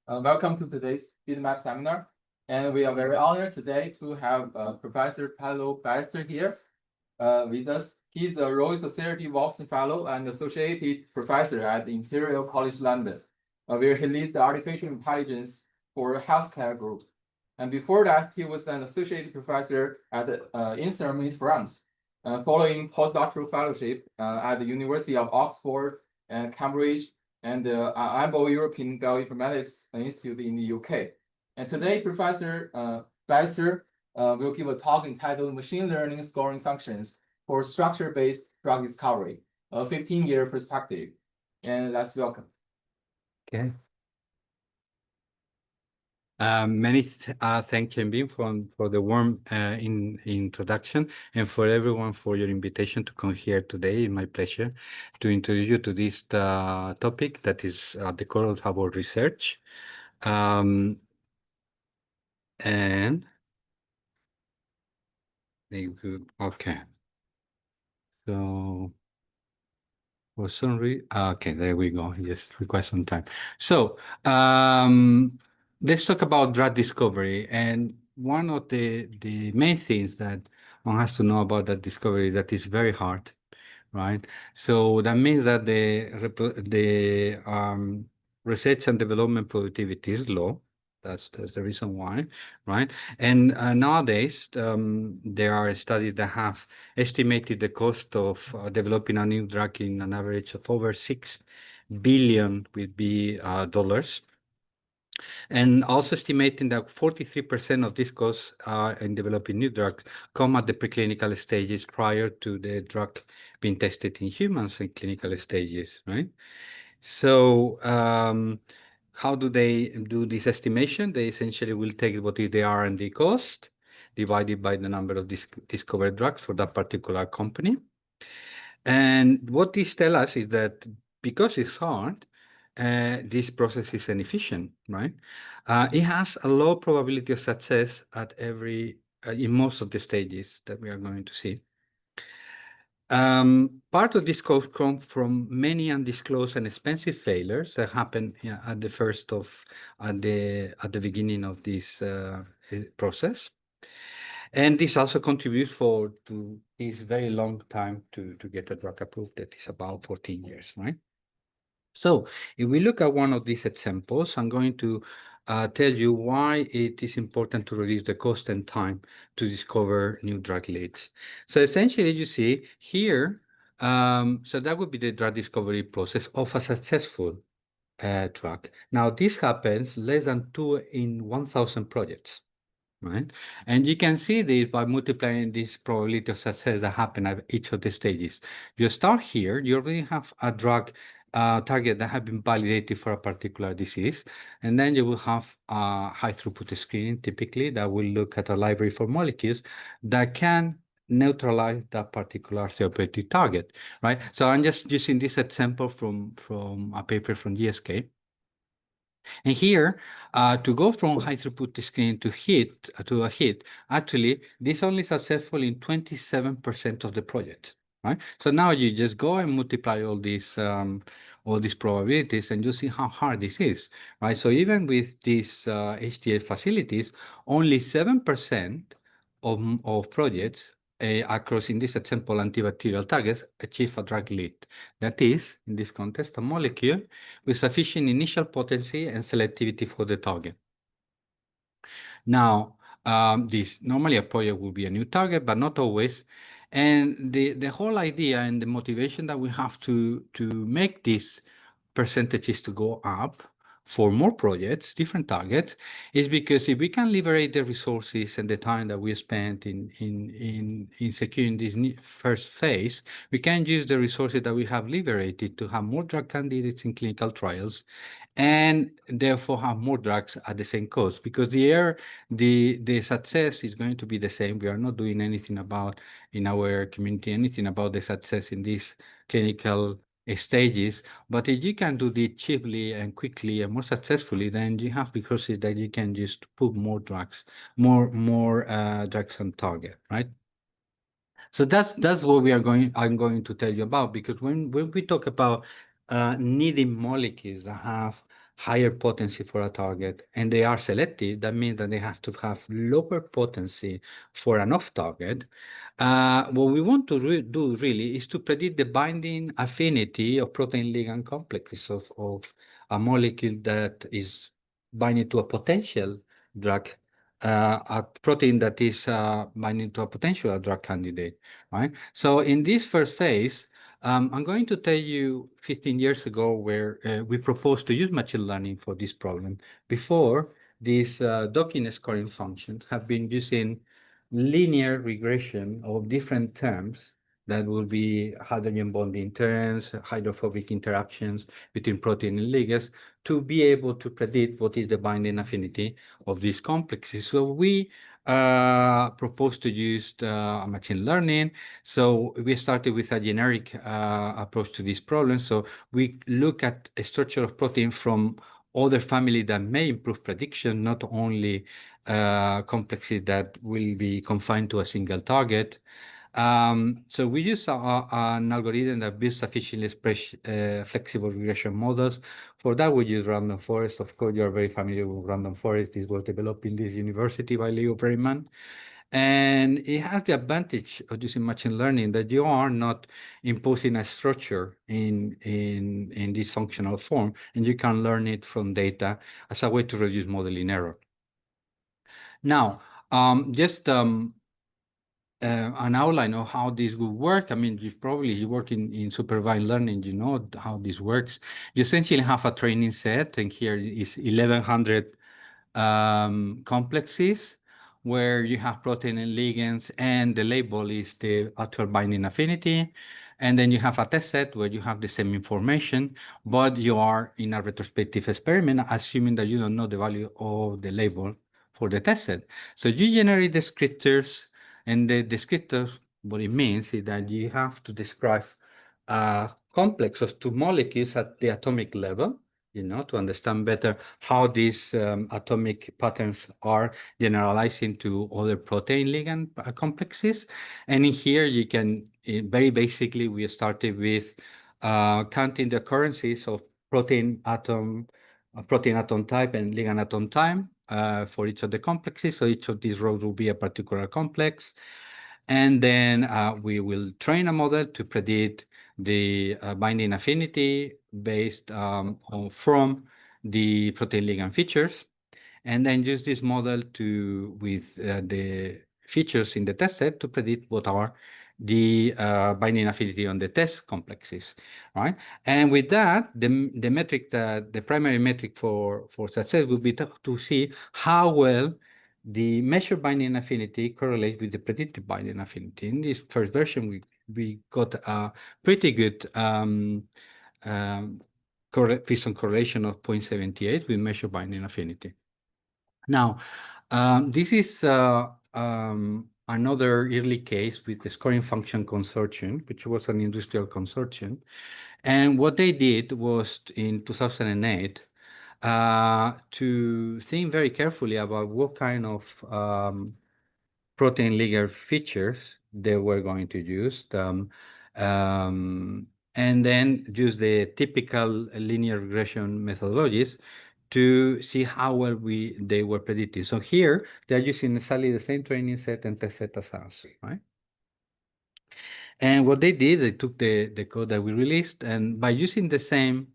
Welcome to today's BIDMaP Seminar. And we are very honored today to have Professor Pedro Ballester here with us. He's a Royal Society Watson Fellow and Associated Professor at Imperial College London, where he leads the Artificial Intelligence for Healthcare Group. And before that, he was an Associate Professor at INSERM in France, following postdoctoral fellowship at the University of Oxford and Cambridge and the AMBO European Bioinformatics Institute in the UK. And today, Professor Ballester will give a talk entitled Machine Learning Scoring Functions for Structure-Based Drug Discovery, a 15-year perspective. And let's welcome. Okay. Many thanks, Jim, for the warm introduction and for everyone for your invitation to come here today. It's my pleasure to introduce you to this topic that is at the core of our research. And okay. So for some reason, okay, there we go. Yes, request some time. So let's talk about drug discovery. And one of the main things that one has to know about that discovery is that it's very hard, right? So that means that the research and development productivity is low. That's the reason why, right? And nowadays, there are studies that have estimated the cost of developing a new drug in an average of over $6 billion dollars. And also estimating that 43% of this cost in developing new drugs come at the preclinical stages prior to the drug being tested in humans in clinical stages, right? So how do they do this estimation? They essentially will take what is the R&D cost divided by the number of discovered drugs for that particular company. And what this tells us is that because it's hard, this process is inefficient, right? It has a low probability of success at in most of the stages that we are going to see. Part of this cost comes from many undisclosed and expensive failures that happen at the beginning of this process. And this also contributes to this very long time to get a drug approved, that is about 14 years, right? So if we look at one of these examples, I'm going to tell you why it is important to reduce the cost and time to discover new drug leads. So essentially, you see here, so that would be the drug discovery process of a successful drug. Now, this happens less than 2 in 1,000 projects. Right, and you can see this by multiplying this probability of success that happen at each of the stages. You start here, you already have a drug target that have been validated for a particular disease, and then you will have a high throughput screening typically that will look at a library for molecules that can neutralize that particular therapeutic target, right? So I'm just using this example from a paper from GSK. And here, to go from high throughput screening to a hit, actually, this only successful in 27% of the project, right? So now you just go and multiply all these probabilities, and you see how hard this is, right? So even with these HTA facilities, only 7% of projects across, in this example, antibacterial targets achieve a drug lead. That is, in this context, a molecule with sufficient initial potency and selectivity for the target. Now, this normally a project will be a new target, but not always. And the whole idea and the motivation that we have to make these percentages to go up for more projects, different targets, is because if we can liberate the resources and the time that we spent in securing this first phase, we can use the resources that we have liberated to have more drug candidates in clinical trials, and therefore have more drugs at the same cost, because the success is going to be the same. We are not doing anything about in our community, anything about the success in these clinical stages, but if you can do this cheaply and quickly and more successfully, then you have resources that you can just put more drugs, more drugs on target, right? So that's what I'm going to tell you about, because when we talk about needing molecules that have higher potency for a target, and they are selective, that means that they have to have lower potency for an off-target. What we want to do really is to predict the binding affinity of protein ligand complexes of a molecule that is binding to a potential drug, a protein that is binding to a potential drug candidate, right? So in this first phase, I'm going to tell you 15 years ago where we proposed to use machine learning for this problem. Before, these docking scoring functions have been using linear regression of different terms that will be hydrogen bonding terms, hydrophobic interactions between protein and ligands, to be able to predict what is the binding affinity of these complexes. So we proposed to use machine learning. So we started with a generic approach to this problem. So we look at a structure of protein from other family that may improve prediction, not only complexes that will be confined to a single target. So we use an algorithm that builds sufficiently flexible regression models. For that, we use random forest. Of course, you are very familiar with random forest. This was developed in this university by Leo Berryman. And it has the advantage of using machine learning that you are not imposing a structure in this functional form, and you can learn it from data as a way to reduce modeling error. Now, just an outline of how this will work. I mean, you work in supervised learning, you know how this works. You essentially have a training set, and here is 1,100 complexes where you have protein and ligands, and the label is the actual binding affinity. And then you have a test set where you have the same information, but you are in a retrospective experiment, assuming that you don't know the value of the label for the test set. So you generate descriptors, and the descriptors, what it means is that you have to describe a complex of two molecules at the atomic level, you know, to understand better how these atomic patterns are generalizing to other protein ligand complexes. And in here, you can, very basically, we started with counting the occurrences of protein atom type and ligand atom time for each of the complexes. So each of these rows will be a particular complex. And then we will train a model to predict the binding affinity based from the protein ligand features, and then use this model with the features in the test set to predict what are the binding affinity on the test complexes, right? And with that, the metric, the primary metric for success will be to see how well the measured binding affinity correlates with the predicted binding affinity. In this first version, we got a pretty good Poisson correlation of 0.78 with measured binding affinity. Now, this is another early case with the scoring function consortium, which was an industrial consortium. And what they did was in 2008 to think very carefully about what kind of protein ligand features they were going to use. And then use the typical linear regression methodologies to see how well they were predicting. So here, they're using exactly the same training set and test set as us, right? And what they did, they took the code that we released, and by using the same,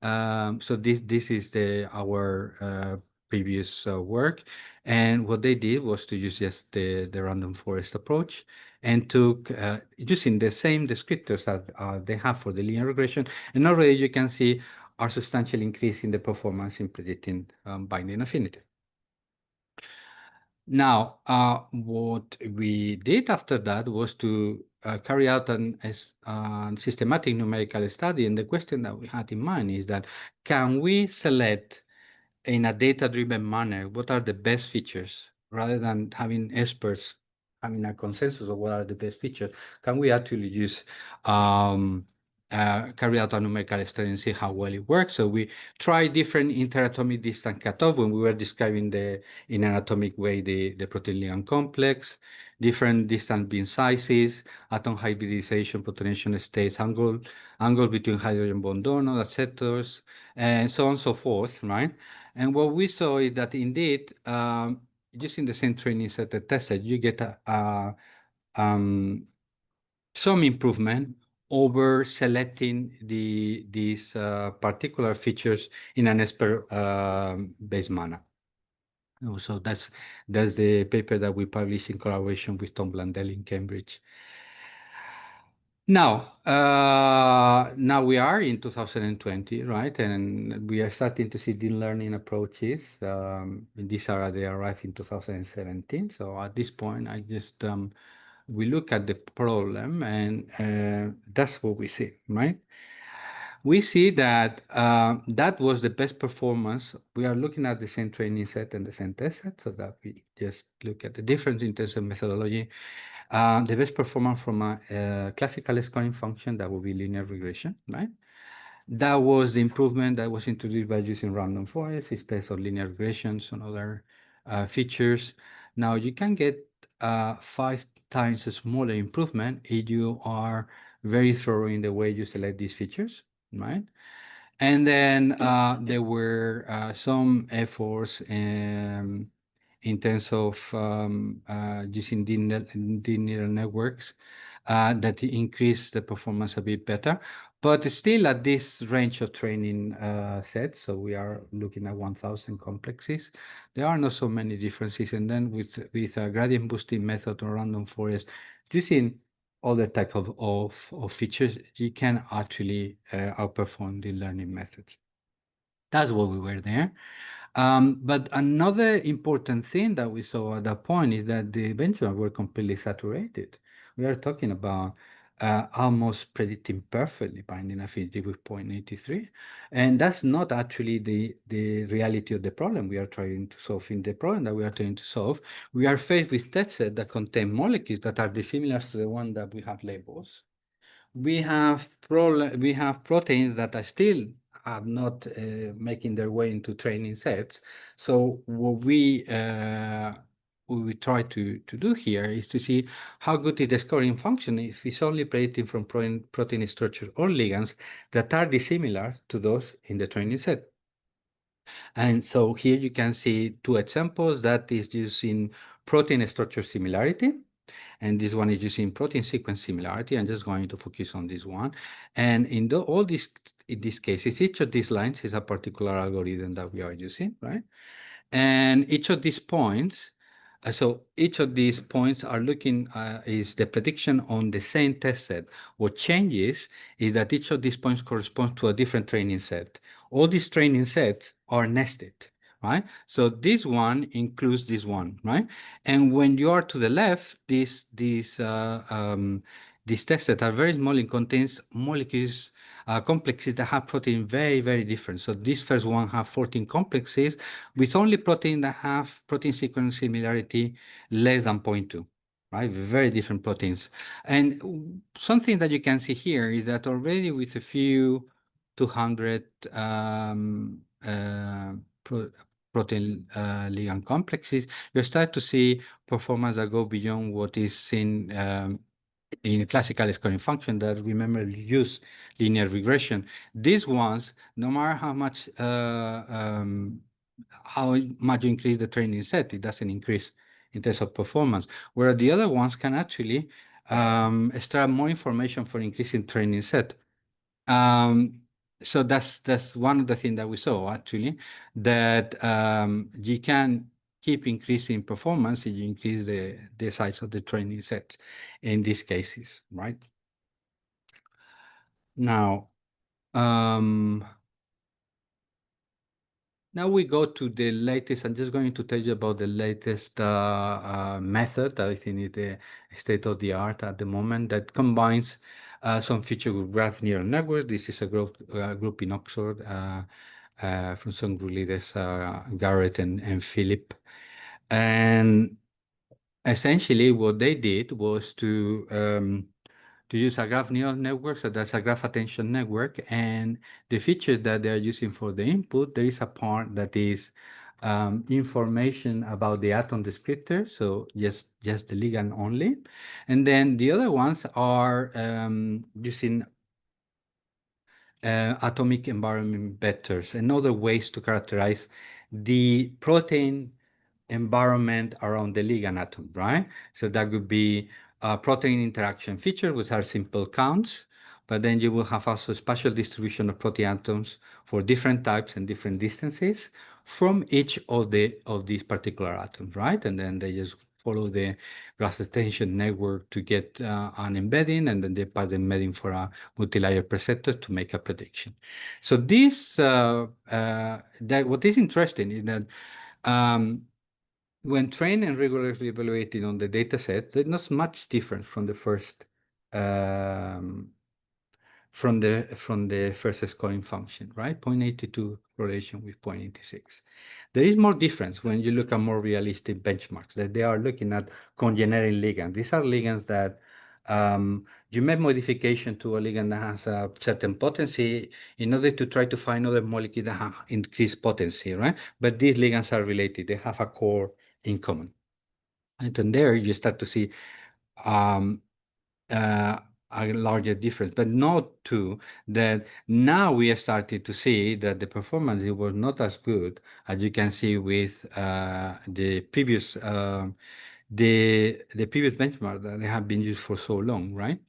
so this is our previous work, and what they did was to use just the random forest approach, and took using the same descriptors that they have for the linear regression, and already you can see a substantial increase in the performance in predicting binding affinity. Now, what we did after that was to carry out a systematic numerical study. And the question that we had in mind is that, can we select in a data-driven manner what are the best features, rather than having experts having a consensus of what are the best features? Can we actually use carry out a numerical study and see how well it works. So we try different interatomic distance cutoff when we were describing in an atomic way the protein ligand complex, different distance beam sizes, atom hybridization, protonation states, angle between hydrogen bond donor acceptors, and so on and so forth, right? And what we saw is that indeed, using the same training set that tested, you get some improvement over selecting these particular features in an expert-based manner. So that's the paper that we published in collaboration with Tom Blandell in Cambridge. Now we are in 2020, right? And we are starting to see deep learning approaches. In this area, they arrived in 2017. So at this point, I just we look at the problem, and that's what we see, right? We see that that was the best performance. We are looking at the same training set and the same test set, so that we just look at the difference in terms of methodology. The best performance from a classical scoring function, that would be linear regression, right? That was the improvement that was introduced by using random forest instead of linear regressions and other features. Now you can get 5 times a smaller improvement if you are very thorough in the way you select these features, right? And then there were some efforts in terms of using deep neural networks that increase the performance a bit better, but still at this range of training sets. So we are looking at 1,000 complexes. There are not so many differences. And then with a gradient boosting method or random forest, using other type of features, you can actually outperform the learning methods. That's what we were there. But another important thing that we saw at that point is that the benchmarks were completely saturated. We are talking about almost predicting perfectly binding affinity with 0.83. And that's not actually the reality of the problem we are trying to solve. In the problem that we are trying to solve, we are faced with test sets that contain molecules that are dissimilar to the one that we have labels. We have proteins that are still have not making their way into training sets. So what we try to do here is to see how good is the scoring function if it's only predicting from protein structure or ligands that are dissimilar to those in the training set. And so here you can see 2 examples that is using protein structure similarity. And this one is using protein sequence similarity. I'm just going to focus on this one. And in these cases, each of these lines is a particular algorithm that we are using, right? And each of these points, so each of these points are looking, is the prediction on the same test set. What changes is that each of these points corresponds to a different training set. All these training sets are nested, right? So this one includes this one, right? And when you are to the left, these test sets are very small and contains molecules, complexes that have protein very, very different. So this first one have 14 complexes with only protein that have protein sequence similarity less than 0.2, right? Very different proteins. And something that you can see here is that already with a few 200 protein ligand complexes, you start to see performance that go beyond what is seen in classical scoring function that, remember, use linear regression. These ones, no matter how much you increase the training set, it doesn't increase in terms of performance. Where the other ones can actually extract more information for increasing training set. So that's one of the things that we saw actually, that you can keep increasing performance if you increase the size of the training set in these cases, right? Now, now we go to the latest. I'm just going to tell you about the latest method that I think is the state of the art at the moment that combines some feature with graph neural networks. This is a group in Oxford from some group leaders, Garrett and Philip. And essentially what they did was to to use a graph neural network, so that's a graph attention network, and the features that they are using for the input, there is a part that is information about the atom descriptor, so just the ligand only, and then the other ones are using atomic environment vectors and other ways to characterize the protein environment around the ligand atom, right? So that would be a protein interaction feature, which are simple counts, but then you will have also spatial distribution of protein atoms for different types and different distances from each of these particular atoms, right? And then they just follow the graph attention network to get an embedding, and then they pass the embedding for a multi-layer perceptor to make a prediction. So this, what is interesting is that when trained and regularly evaluated on the data set, there's not much difference from the first scoring function, right? 0.82 correlation with 0.86. There is more difference when you look at more realistic benchmarks that they are looking at congeneric ligands. These are ligands that you make modification to a ligand that has a certain potency in order to try to find other molecules that have increased potency, right? But these ligands are related. They have a core in common. And then there you start to see a larger difference, but note too that now we are starting to see that the performance was not as good as you can see with the previous benchmark that they have been used for so long, right?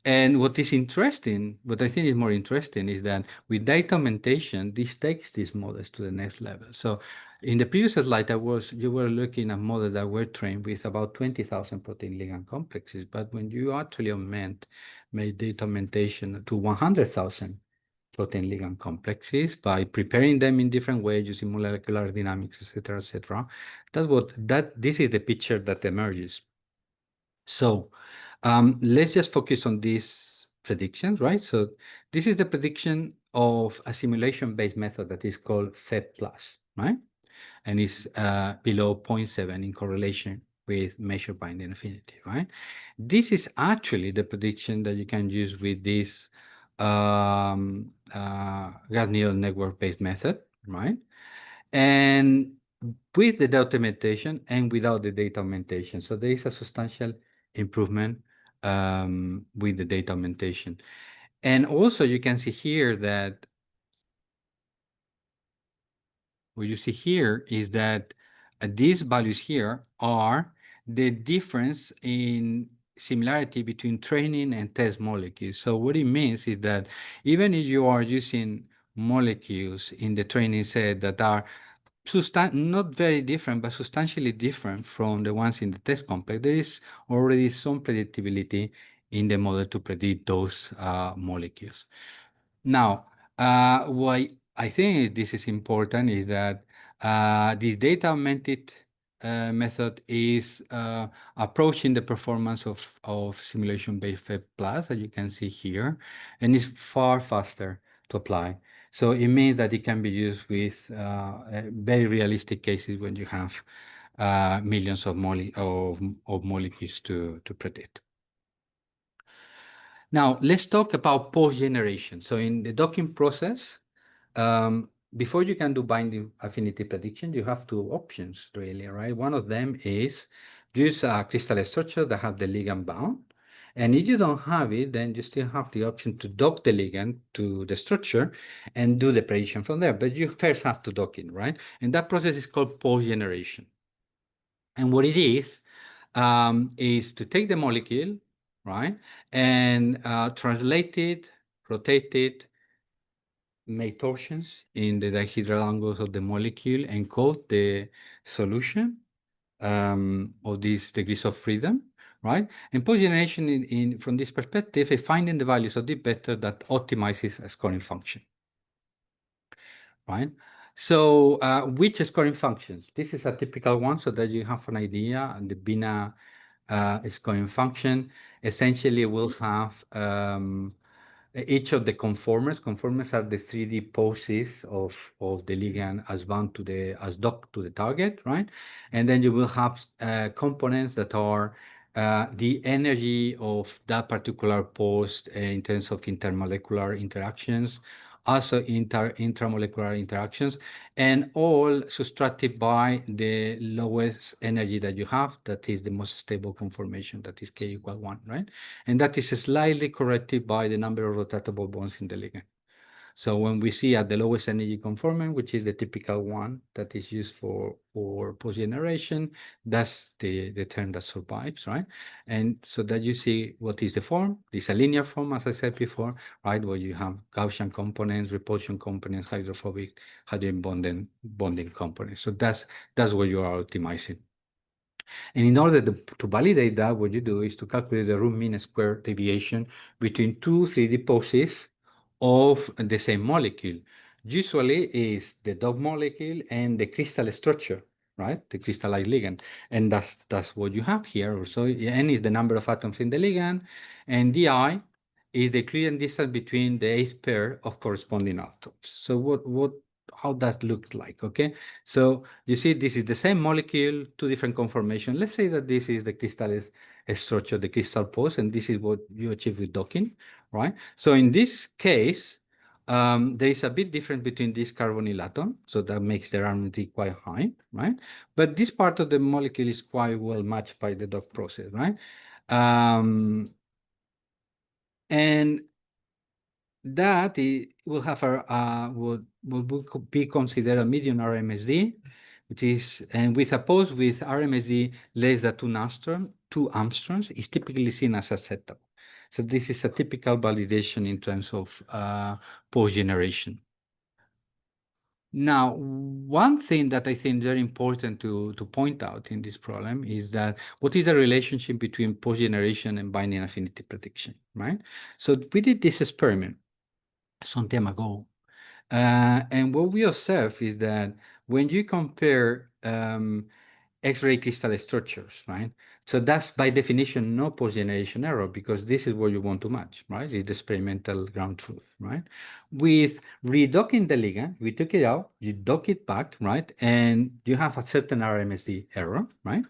And what is interesting, what I think is more interesting, is that with data augmentation, this takes these models to the next level. So in the previous slide, you were looking at models that were trained with about 20,000 protein ligand complexes. But when you actually make data augmentation to 100,000 protein ligand complexes by preparing them in different ways using molecular dynamics, etc., etc., this is the picture that emerges. So let's just focus on these predictions, right? So this is the prediction of a simulation-based method that is called FEP+, right? And is below 0.7 in correlation with measure binding affinity, right? This is actually the prediction that you can use with this graph neural network-based method, right? And with the data augmentation and without the data augmentation. So there is a substantial improvement with the data augmentation. And also you can see here that what you see here is that these values here are the difference in similarity between training and test molecules. So what it means is that even if you are using molecules in the training set that are not very different, but substantially different from the ones in the test complex, there is already some predictability in the model to predict those molecules. Now, why I think this is important is that this data augmented method is approaching the performance of simulation-based FEP+, as you can see here, and is far faster to apply. So it means that it can be used with very realistic cases when you have millions of molecules to predict. Now, let's talk about post-generation. So in the docking process, before you can do binding affinity prediction, you have two options, really, right? One of them is use a crystal structure that have the ligand bound. And if you don't have it, then you still have the option to dock the ligand to the structure and do the prediction from there. But you first have to dock it, right? And that process is called post-generation. And what it is to take the molecule, right, and translate it, rotate it, make torsions in the dihedral angles of the molecule, encode the solution of these degrees of freedom, right? And post-generation from this perspective is finding the values of the vector that optimizes a scoring function, right? So which scoring functions? This is a typical one so that you have an idea. And the BINA scoring function essentially will have each of the conformers. Conformers are the 3D poses of the ligand as docked to the target, right? And then you will have components that are the energy of that particular post in terms of intermolecular interactions, also intramolecular interactions, and all subtracted by the lowest energy that you have, that is the most stable conformation, that is K = 1, right? And that is slightly corrected by the number of rotatable bonds in the ligand. So when we see at the lowest energy conformant, which is the typical one that is used for post-generation, that's the term that survives, right? And so that you see what is the form. It's a linear form, as I said before, right? Where you have Gaussian components, repulsion components, hydrophobic, hydrogen bonding components. So that's what you are optimizing. And in order to validate that, what you do is to calculate the root mean square deviation between two 3D poses of the same molecule. Usually is the dog molecule and the crystal structure, right? The crystallized ligand. And that's what you have here. So N is the number of atoms in the ligand, and Di is the Euclidean distance between the eighth pair of corresponding atoms. So how that looks like, okay? So you see, this is the same molecule, two different conformations. Let's say that this is the crystal structure, the crystal pose, and this is what you achieve with docking, right? So in this case, there is a bit difference between this carbonyl atom, so that makes the RMSD quite high, right? But this part of the molecule is quite well matched by the dock process, right? And that will have would be considered a medium RMSD, which is, and we suppose with RMSD less than 2 angstroms is typically seen as acceptable. So this is a typical validation in terms of post-generation. Now, one thing that I think is very important to point out in this problem is that what is the relationship between post-generation and binding affinity prediction, right? So we did this experiment some time ago. And what we observe is that when you compare X-ray crystal structures, right? So that's by definition no post-generation error, because this is what you want to match, right? It's the experimental ground truth, right? With redocking the ligand, we took it out, you dock it back, right? And you have a certain RMSD error, right?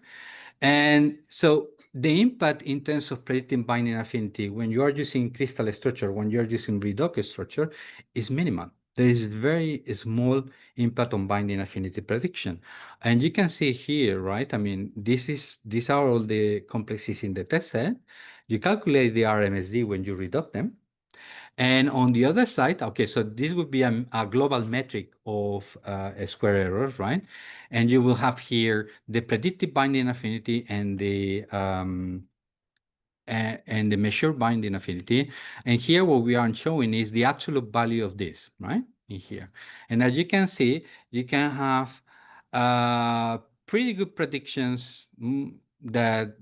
And so the impact in terms of predicting binding affinity when you are using crystal structure, when you are using redock structure, is minimal. There is very small impact on binding affinity prediction. And you can see here, right? I mean, these are all the complexes in the test set. You calculate the RMSD when you redock them. And on the other side, okay, so this would be a global metric of square errors, right? And you will have here the predicted binding affinity and the measured binding affinity. And here what we are showing is the absolute value of this, right? In here. And as you can see, you can have pretty good predictions that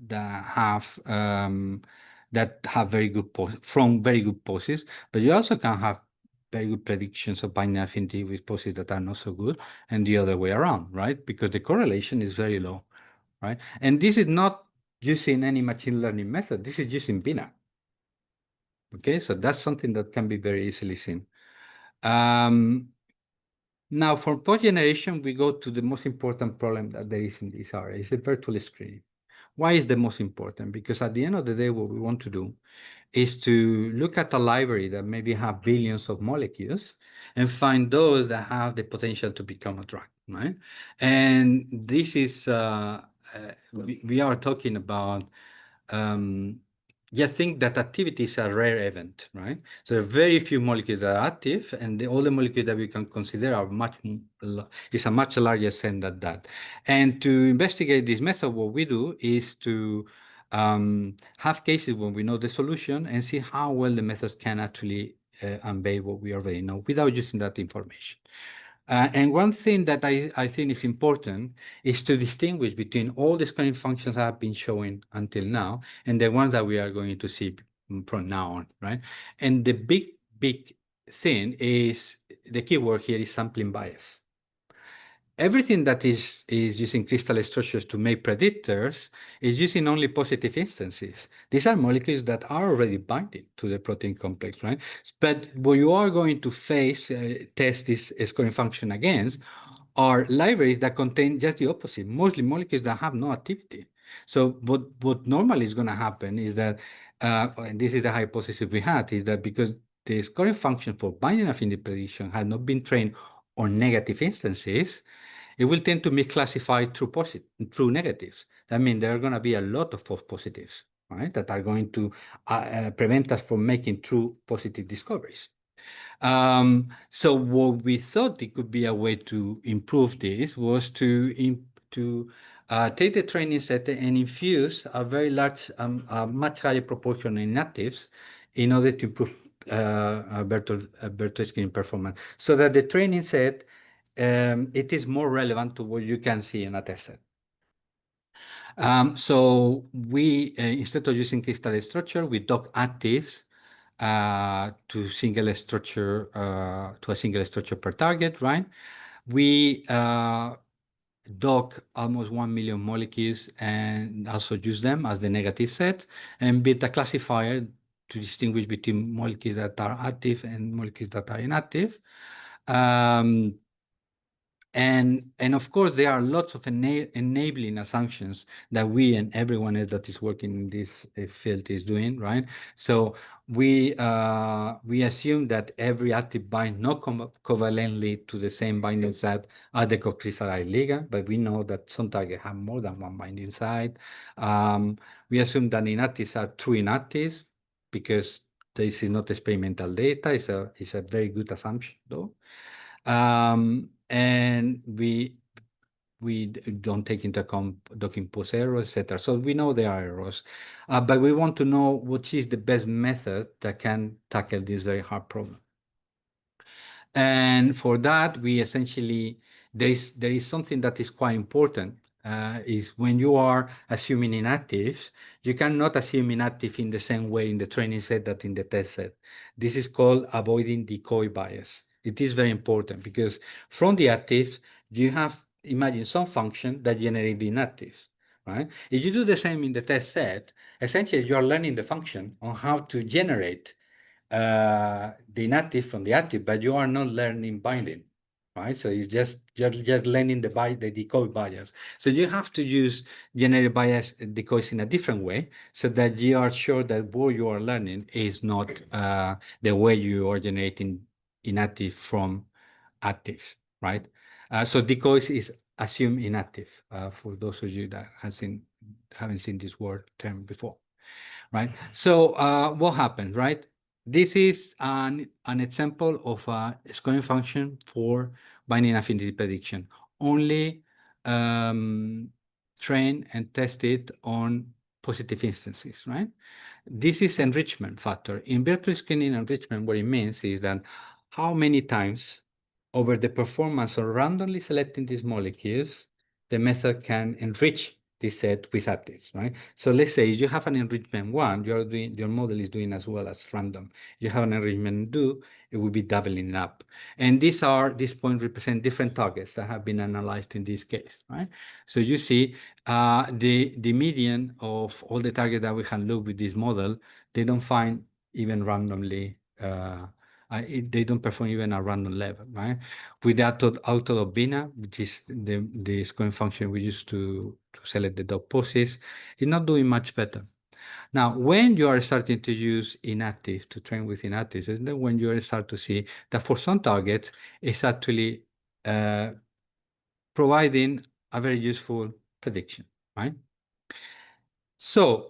have very good from very good poses, but you also can have very good predictions of binding affinity with poses that are not so good, and the other way around, right? Because the correlation is very low, right? And this is not using any machine learning method. This is using BIDMaP. Okay, so that's something that can be very easily seen. Now, for post generation, we go to the most important problem that there is in this area, is the virtual screening. Why is the most important? Because at the end of the day, what we want to do is to look at a library that maybe have billions of molecules and find those that have the potential to become a drug, right? And this is, we are talking about, just think that activity is a rare event, right? So there are very few molecules that are active, and all the molecules that we can consider are is a much larger set than that. And to investigate this method, what we do is to have cases when we know the solution and see how well the methods can actually unveil what we already know without using that information. And one thing that I think is important is to distinguish between all the scoring functions I have been showing until now and the ones that we are going to see from now on, right? And the big thing is, the keyword here is sampling bias. Everything that is using crystal structures to make predictors is using only positive instances. These are molecules that are already binding to the protein complex, right? But what you are going to test this scoring function against are libraries that contain just the opposite, mostly molecules that have no activity. So what normally is going to happen is that, and this is the hypothesis we had, is that because the scoring function for binding affinity prediction had not been trained on negative instances, it will tend to misclassify true negatives. That means there are going to be a lot of false positives, right, that are going to prevent us from making true positive discoveries. So what we thought it could be a way to improve this was to take the training set and infuse a very large, a much higher proportion in inactives in order to improve Berthold screening performance, so that the training set it is more relevant to what you can see in a test set. So we, instead of using crystal structure, we dock actives to a single structure per target, right? We dock almost 1 million molecules and also use them as the negative set and build a classifier to distinguish between molecules that are active and molecules that are inactive. And of course, there are lots of enabling assumptions that we and everyone else that is working in this field is doing, right? So we assume that every active bind not covalently to the same binding site as the co-crystallized ligand, but we know that some targets have more than one binding site. We assume that inactives are true inactives because this is not experimental data. It's a very good assumption, though. And we don't take into account docking post errors, etc. So we know there are errors, but we want to know what is the best method that can tackle this very hard problem. And for that, we essentially, there is something that is quite important, is when you are assuming inactives, you cannot assume inactive in the same way in the training set that in the test set. This is called avoiding decoy bias. It is very important because from the actives, you have, imagine some function that generates the inactives, right? If you do the same in the test set, essentially you are learning the function on how to generate the inactive from the active, but you are not learning binding, right? So it's just learning the decoy bias. So you have to use generated bias decoys in a different way, so that you are sure that what you are learning is not the way you are generating inactive from actives, right? So decoys is assume inactive, for those of you that haven't seen this word term before, right? So what happened, right? This is an example of a scoring function for binding affinity prediction, only trained and tested on positive instances, right? This is enrichment factor. In Berthold screening enrichment, what it means is that how many times over the performance of randomly selecting these molecules, the method can enrich this set with actives, right? So let's say you have an enrichment 1, your model is doing as well as random. You have an enrichment 2, it will be doubling up. And these points represent different targets that have been analyzed in this case, right? So you see the median of all the targets that we have looked with this model, they don't find even randomly, they don't perform even at random level, right? With the auto of BINA, which is the scoring function we use to select the dot poses, it's not doing much better. Now, when you are starting to use inactive to train with inactives, is then when you start to see that for some targets, it's actually providing a very useful prediction, right? So,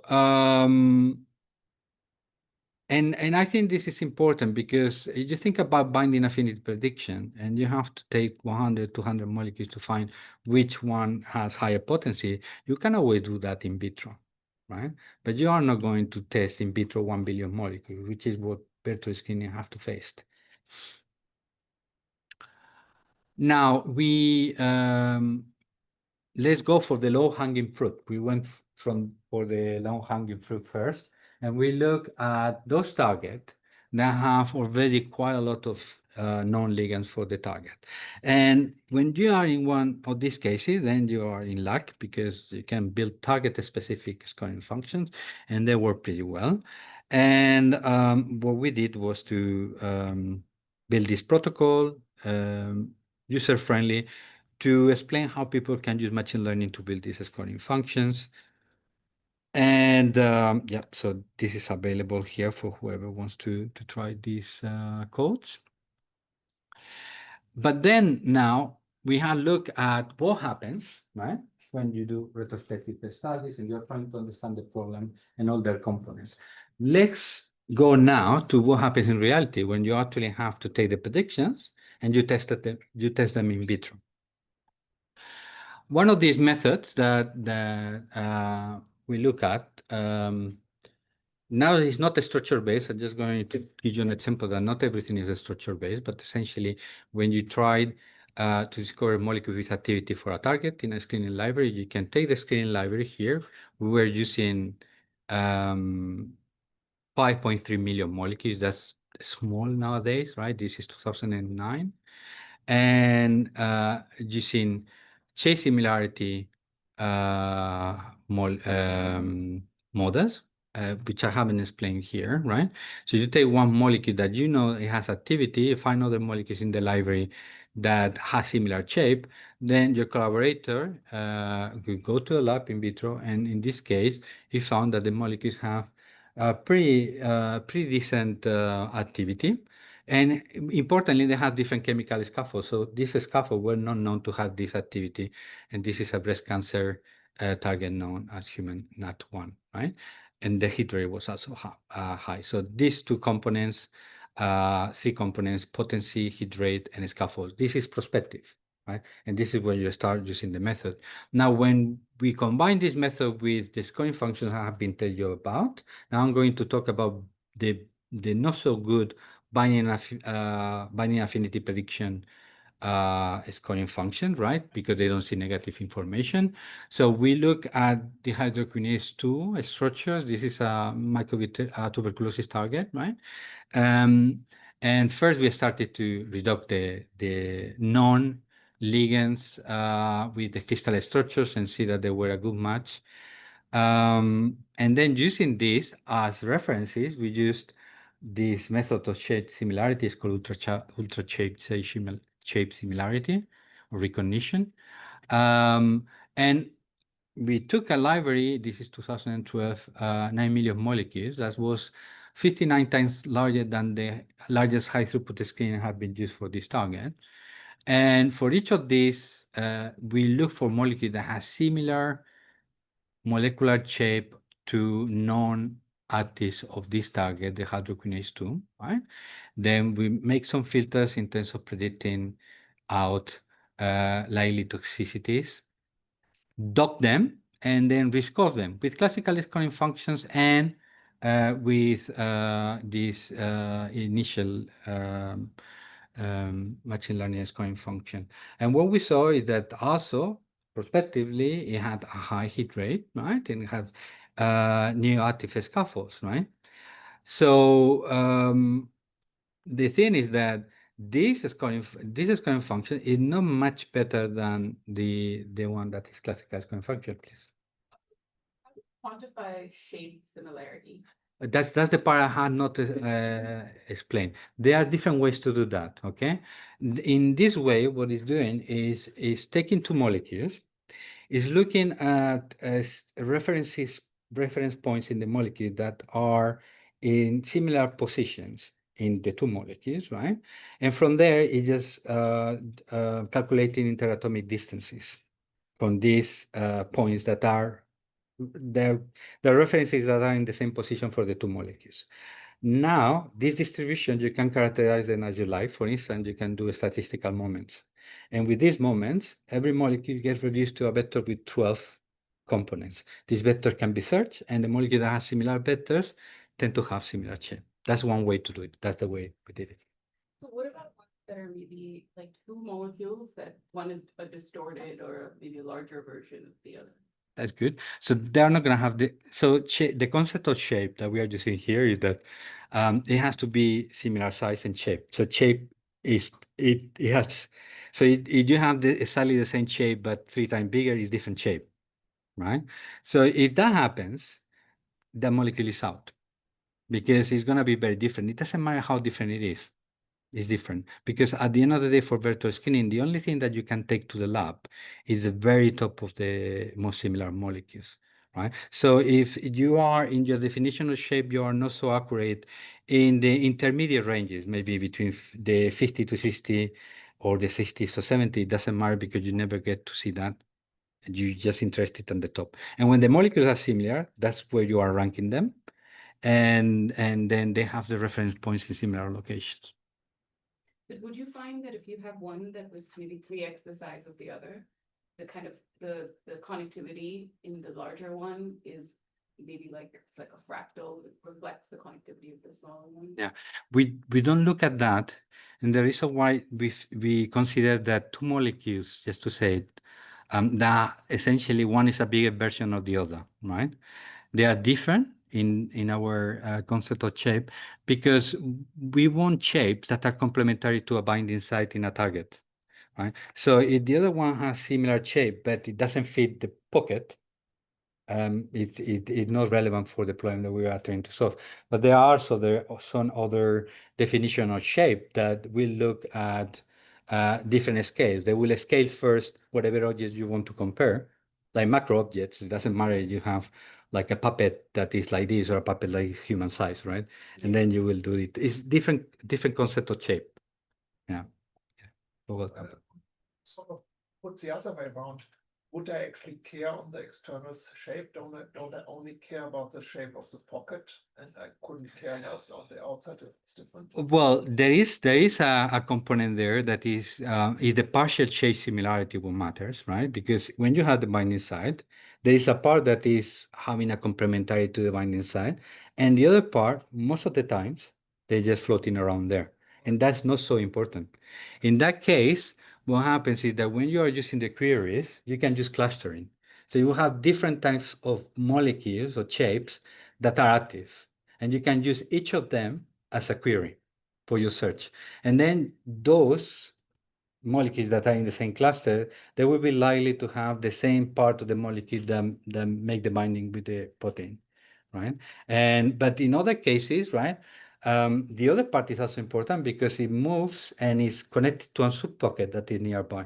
and I think this is important because you think about binding affinity prediction and you have to take 100, 200 molecules to find which one has higher potency. You can always do that in vitro, right? But you are not going to test in vitro 1 billion molecules, which is what Berthold screening have to face. Now, let's go for the low-hanging fruit. We went for the low-hanging fruit first, and we look at those targets that have already quite a lot of known ligands for the target. And when you are in one of these cases, then you are in luck because you can build target-specific scoring functions, and they work pretty well. And what we did was to build this protocol, user-friendly, to explain how people can use machine learning to build these scoring functions. And yeah, so this is available here for whoever wants to try these codes. But then now we have look at what happens, right? When you do retrospective studies and you're trying to understand the problem and all their components. Let's go now to what happens in reality when you actually have to take the predictions and you test them in vitro. One of these methods that we look at now it's not a structure based. I'm just going to give you an example that not everything is a structure based, but essentially when you tried to discover a molecule with activity for a target in a screening library, you can take the screening library here. We were using 5.3 million molecules. That's small nowadays, right? This is 2009. And using shape similarity models, which I haven't explained here, right? So you take one molecule that you know it has activity, find other molecules in the library that has similar shape, then your collaborator will go to a lab in vitro, and in this case, he found that the molecules have pretty decent activity. And importantly, they have different chemical scaffolds. So this scaffold were not known to have this activity. And this is a breast cancer target known as human NAT1, right? And the hit rate was also high. So these two components, three components, potency, hit rate, and scaffolds. This is prospective, right? And this is where you start using the method. Now, when we combine this method with the scoring functions I have been telling you about, now I'm going to talk about the not so good binding affinity prediction scoring function, right? Because they don't see negative information. So we look at the hydrokinase 2 structures. This is a microbial tuberculosis target, right? And first we started to reduce the non-ligands with the crystal structures and see that they were a good match. And then using this as references, we used this method of shape similarity is called ultra shape similarity or recognition. And we took a library, this is 2012, 9 million molecules, that was 59 times larger than the largest high throughput screening have been used for this target. And for each of these, we look for molecules that has similar molecular shape to non-actives of this target, the hydrokinase 2, right? Then we make some filters in terms of predicting out likely toxicities, dock them, and then rescore them with classical scoring functions and with this initial machine learning scoring function. And what we saw is that also prospectively it had a high hit rate, right? And it had new active scaffolds, right? So the thing is that this scoring function is not much better than the one that is classical scoring function, please. Quantify shape similarity. That's the part I had not explained. There are different ways to do that. Okay, in this way, what it's doing is taking two molecules, is looking at reference points in the molecule that are in similar positions in the two molecules, right? And from there, it's just calculating interatomic distances from these points that are the references that are in the same position for the two molecules. Now, this distribution, you can characterize them as you like. For instance, you can do statistical moments. And with these moments, every molecule gets reduced to a vector with 12 components. This vector can be searched, and the molecule that has similar vectors tend to have similar shape. That's one way to do it. That's the way we did it. So what about ones that are maybe like two molecules that one is a distorted or maybe a larger version of the other? That's good. So they're not going to have the concept of shape that we are using here is that it has to be similar size and shape. So shape is it has so if you have exactly the same shape but 3 times bigger, is different shape, right? So if that happens, the molecule is out because it's going to be very different. It doesn't matter how different it is. It's different because at the end of the day, for vector screening, the only thing that you can take to the lab is the very top of the most similar molecules, right? So if you are in your definition of shape, you are not so accurate in the intermediate ranges, maybe between the 50 to 60 or the 60 to 70, it doesn't matter because you never get to see that. You're just interested on the top. And when the molecules are similar, that's where you are ranking them. And then they have the reference points in similar locations. But would you find that if you have one that was maybe 3x the size of the other, the kind of the connectivity in the larger one is maybe like it's like a fractal, it reflects the connectivity of the smaller one? Yeah, we don't look at that, and the reason why we consider that two molecules, just to say it, that essentially one is a bigger version of the other, right? They are different in our concept of shape because we want shapes that are complementary to a binding site in a target, right? So if the other one has similar shape, but it doesn't fit the pocket, it's not relevant for the problem that we are trying to solve. But there are some other definition of shape that will look at different scales. They will scale first whatever objects you want to compare, like macro objects. It doesn't matter if you have like a puppet that is like this or a puppet like human size, right? And then you will do it. It's different concept of shape. Yeah. You're welcome. Sort of put the other way around. Would I actually care on the external shape? Don't I only care about the shape of the pocket, and I couldn't care less on the outside if it's different? Well, there is a component there that is the partial shape similarity what matters, right? Because when you have the binding site, there is a part that is having a complementary to the binding site, and the other part, most of the times, they're just floating around there, and that's not so important. In that case, what happens is that when you are using the queries, you can use clustering. So you have different types of molecules or shapes that are active, and you can use each of them as a query for your search. And then those molecules that are in the same cluster, they will be likely to have the same part of the molecule that make the binding with the protein, right? But in other cases, right, the other part is also important because it moves and is connected to a subpocket that is nearby,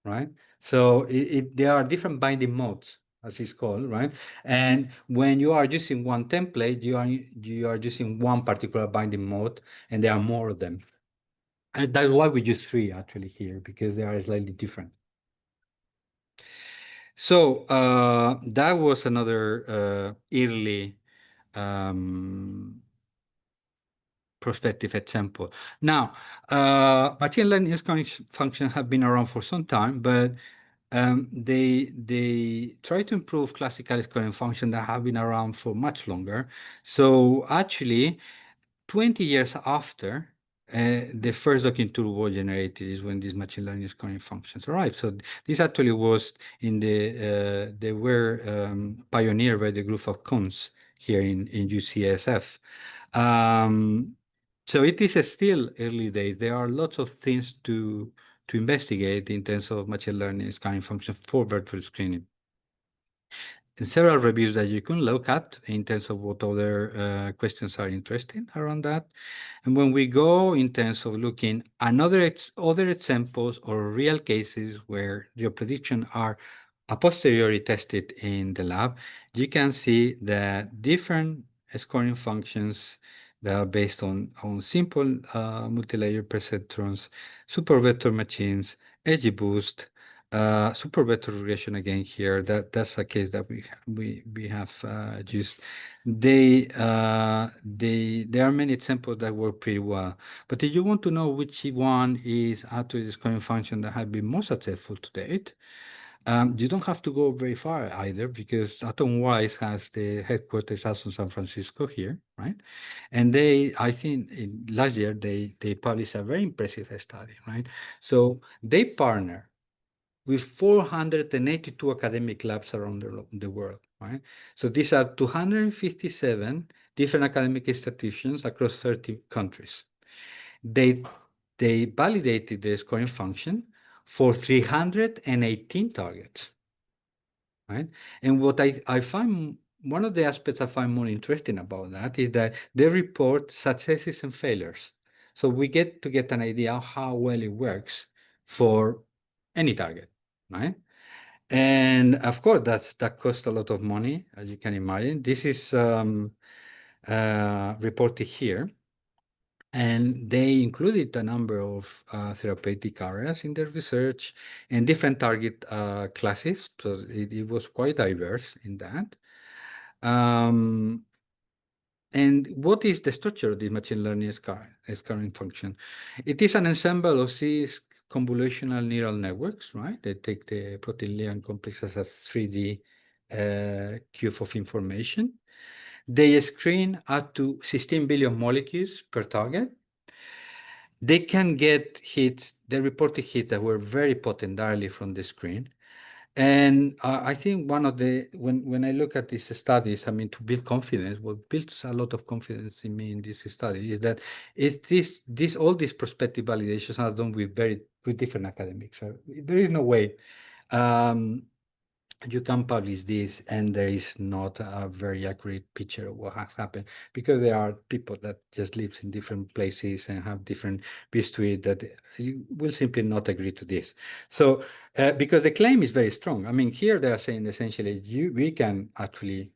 right? So there are different binding modes, as it's called, right? And when you are using one template, you are using one particular binding mode, and there are more of them. And that's why we use 3 actually here, because they are slightly different. So that was another early prospective example. Now, machine learning scoring functions have been around for some time, but they try to improve classical scoring functions that have been around for much longer. So actually, 20 years after the first docking tool was generated is when these machine learning scoring functions arrived. So this actually was they were pioneered by the group of Kunz here in UCSF. So it is still early days. There are lots of things to investigate in terms of machine learning scoring functions for virtual screening. And several reviews that you can look at in terms of what other questions are interesting around that. And when we go in terms of looking at other examples or real cases where your predictions are a posteriori tested in the lab, you can see that different scoring functions that are based on simple multi-layer perceptrons, super vector machines, edge boost, super vector regression again here. That's a case that we have used. There are many examples that work pretty well. But if you want to know which one is actually the scoring function that have been most successful to date, you don't have to go very far either, because Atomwise has the headquarters also in San Francisco here, right? And I think last year they published a very impressive study, right? So they partner with 482 academic labs around the world, right? So these are 257 different academic institutions across 30 countries. They validated the scoring function for 318 targets, right? And what I find, one of the aspects I find more interesting about that is that they report successes and failures. So we get to get an idea of how well it works for any target, right? And of course, that costs a lot of money, as you can imagine. This is reported here. And they included a number of therapeutic areas in their research and different target classes. So it was quite diverse in that. And what is the structure of the machine learning scaling function? It is an ensemble of six convolutional neural networks, right? They take the protein ligand complex as a 3D cube of information. They screen up to 16 billion molecules per target. They can get hits, they reported hits that were very potent directly from the screen. And I think one of the, when I look at these studies, I mean, to build confidence, what builds a lot of confidence in me in this study is that all these prospective validations are done with different academics. So there is no way you can publish this and there is not a very accurate picture of what has happened, because there are people that just lives in different places and have different views to it that you will simply not agree to this. So because the claim is very strong. I mean, here they are saying essentially we can actually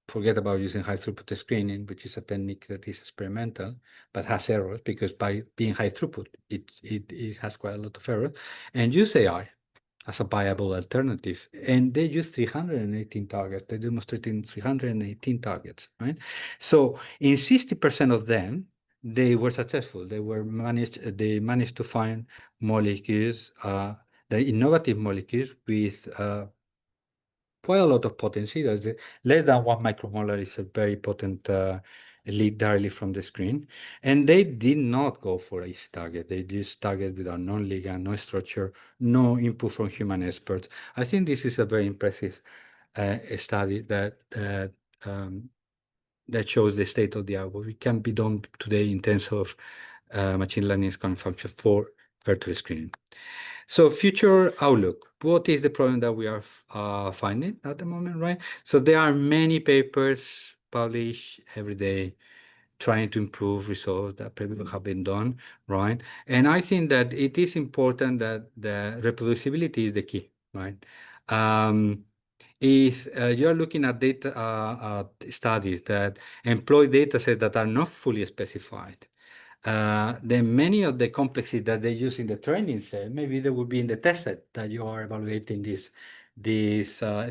forget about using high throughput screening, which is a technique that is experimental but has errors, because by being high throughput it has quite a lot of errors, and use AI as a viable alternative. And they use 318 targets. They demonstrated 318 targets, right? So in 60% of them, they were successful. They managed to find molecules, the innovative molecules with quite a lot of potency. Less than 1 micromolar is a very potent lead directly from the screen. And they did not go for a easy target. They just target with a non-ligand, no structure, no input from human experts. I think this is a very impressive study that shows the state of the art. What can be done today in terms of machine learning scoring functions for virtual screening. So future outlook, what is the problem that we are finding at the moment, right? So there are many papers published every day trying to improve results that people have been done, right? And I think that it is important that the reproducibility is the key, right? If you're looking at data studies that employ data sets that are not fully specified, then many of the complexes that they use in the training set, maybe they will be in the test set that you are evaluating this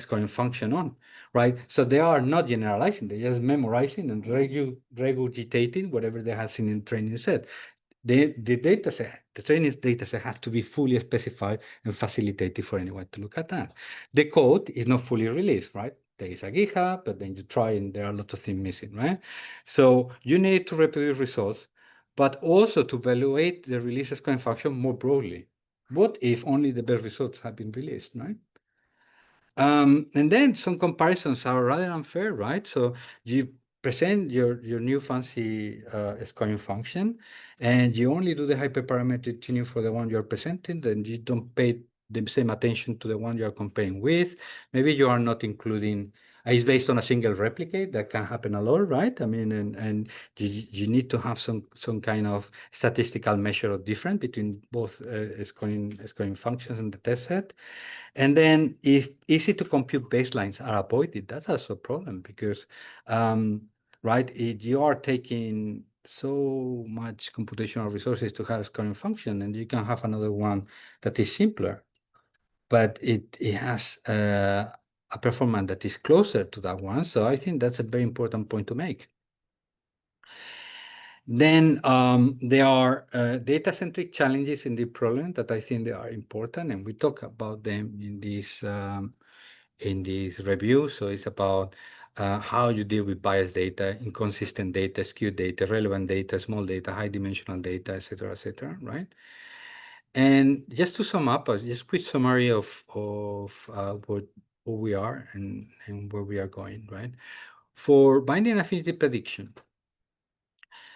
scoring function on, right? So they are not generalizing, they're just memorizing and regurgitating whatever they have seen in the training set. The data set, the training data set has to be fully specified and facilitated for anyone to look at that. The code is not fully released, right? There is a GitHub, but then you try and there are a lot of things missing, right? So you need to reproduce results, but also to evaluate the release scoring function more broadly. What if only the best results have been released, right? And then some comparisons are rather unfair, right? So you present your new fancy scoring function, and you only do the hyperparametric tuning for the one you're presenting, then you don't pay the same attention to the one you're comparing with. Maybe you are not including, it's based on a single replicate. That can happen a lot, right? I mean, and you need to have some kind of statistical measure of difference between both scoring functions and the test set. And then if easy to compute baselines are avoided, that's also a problem, because, right, you are taking so much computational resources to have a scoring function, and you can have another one that is simpler, but it has a performance that is closer to that one. So I think that's a very important point to make. Then there are data-centric challenges in the problem that I think they are important, and we talk about them in this review. So it's about how you deal with biased data, inconsistent data, skewed data, relevant data, small data, high-dimensional data, etc., right? And just to sum up, just a quick summary of what we are and where we are going, right? For binding affinity prediction,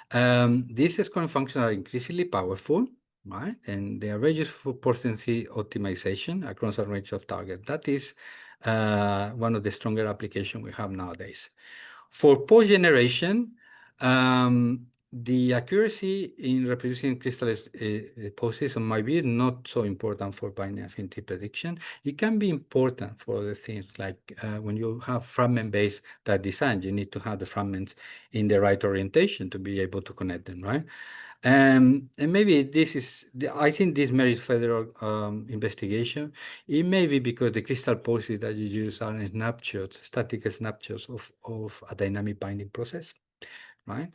these scoring functions are increasingly powerful, right? And they are very useful for potency optimization across a range of targets. That is one of the stronger applications we have nowadays. For post generation, the accuracy in reproducing crystal poses, on my view, not so important for binary affinity prediction. It can be important for other things, like when you have fragment-based design, you need to have the fragments in the right orientation to be able to connect them, right? And maybe this is, I think this merits further investigation. It may be because the crystal poses that you use are snapshots, static snapshots of a dynamic binding process, right?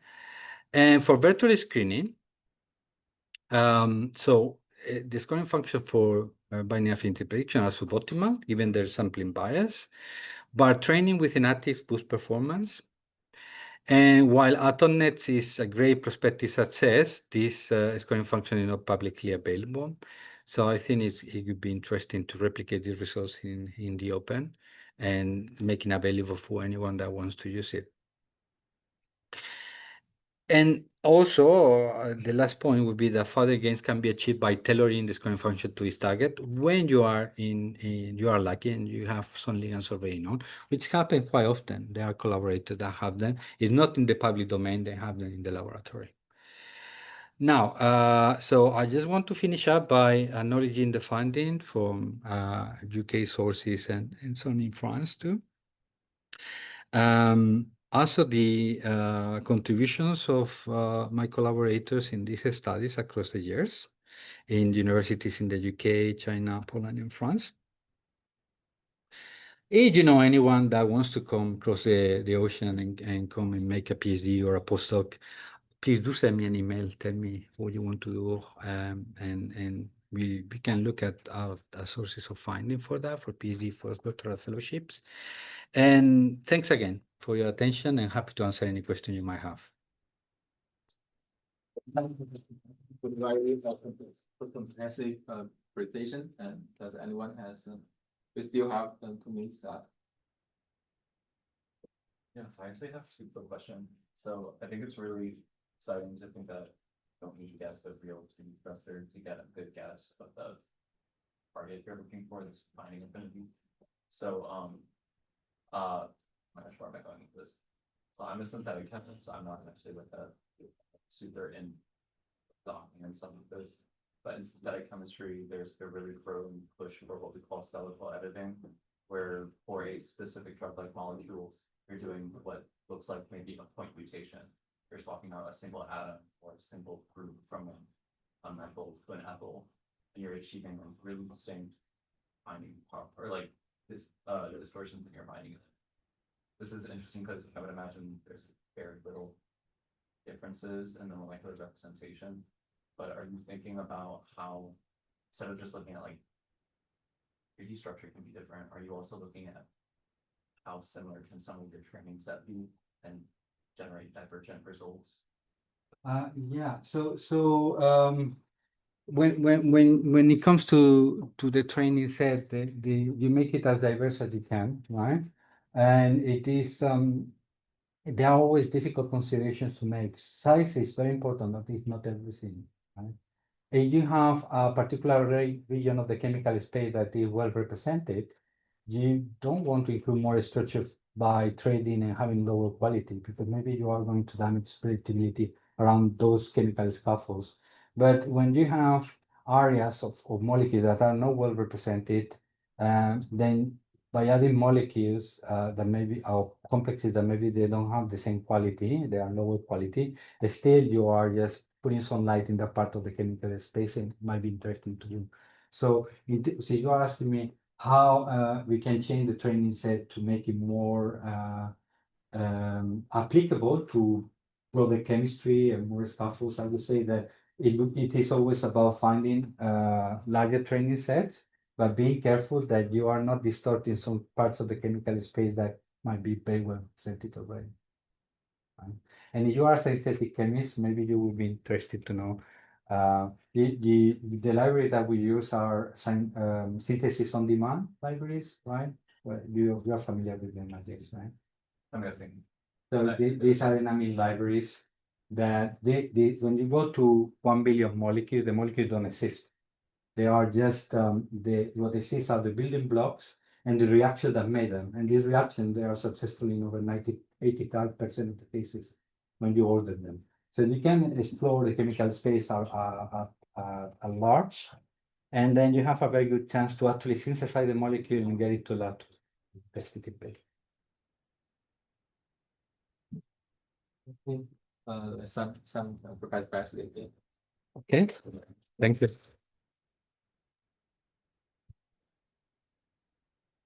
And for virtual screening, the scoring function for binary affinity prediction are suboptimal, given their sampling bias, but training with inactive boost performance. And while AtomNet is a great prospective success, this scoring function is not publicly available. So I think it would be interesting to replicate these results in the open and making available for anyone that wants to use it. And also, the last point would be that further gains can be achieved by tailoring the scoring function to its target when you are you are lucky and you have some ligand surveying on, which happens quite often. There are collaborators that have them. It's not in the public domain, they have them in the laboratory. Now, so I just want to finish up by acknowledging the funding from UK sources and some in France too. Also, the contributions of my collaborators in these studies across the years in universities in the UK, China, Poland, and France. If you know anyone that wants to come across the ocean and come and make a PhD or a postdoc, please do send me an email. Tell me what you want to do, and we can look at sources of funding for that, for PhD, for doctoral fellowships. And thanks again for your attention, and happy to answer any question you might have. Very comprehensive presentation. And does anyone has? We still have 2 minutes. Yeah, I actually have a quick question. So I think it's really exciting to think that you don't need to guess the real cluster to get a good guess of the target you're looking for, this binding affinity. So I'm not sure where am I going with this. So I'm a synthetic chemist, so I'm not actually like a super in docking and some of this. But in synthetic chemistry, there's a really growing push for what we call skeletal editing, where for a specific drug-like molecule, you're doing what looks like maybe a point mutation. You're swapping out a single atom or a single group from a methyl to an ethyl, and you're achieving a really distinct binding power, or like this, the distortions in your binding. This is interesting because I would imagine there's very little differences in the molecular representation. But are you thinking about how, instead of just looking at like 3D structure can be different, are you also looking at how similar can some of your training set be and generate divergent results? Yeah. So when it comes to the training set, you make it as diverse as you can, right? And it is there are always difficult considerations to make. Size is very important, but it's not everything, right? If you have a particular region of the chemical space that is well represented, you don't want to include more structure by trading and having lower quality, because maybe you are going to damage predictability around those chemical scaffolds. But when you have areas of molecules that are not well represented, then by adding molecules that maybe are complexes that maybe they don't have the same quality, they are lower quality, still you are just putting some light in that part of the chemical space, and it might be interesting to you. So you are asking me how we can change the training set to make it more applicable to broader chemistry and more scaffolds. I would say that it is always about finding larger training sets, but being careful that you are not distorting some parts of the chemical space that might be very well presented already. Right? And if you are a synthetic chemist, maybe you will be interested to know the library that we use are synthesis on demand libraries, right? Well, you are familiar with them, I guess, right? I'm guessing. So these are enamine libraries that when you go to 1 billion molecules, the molecules don't exist. They are just what exist are the building blocks and the reactions that made them. And these reactions, they are successful in over 85% of the cases when you order them. So you can explore the chemical space at large, and then you have a very good chance to actually synthesize the molecule and get it to that specific base. Some Professor Bass. Okay, thank you.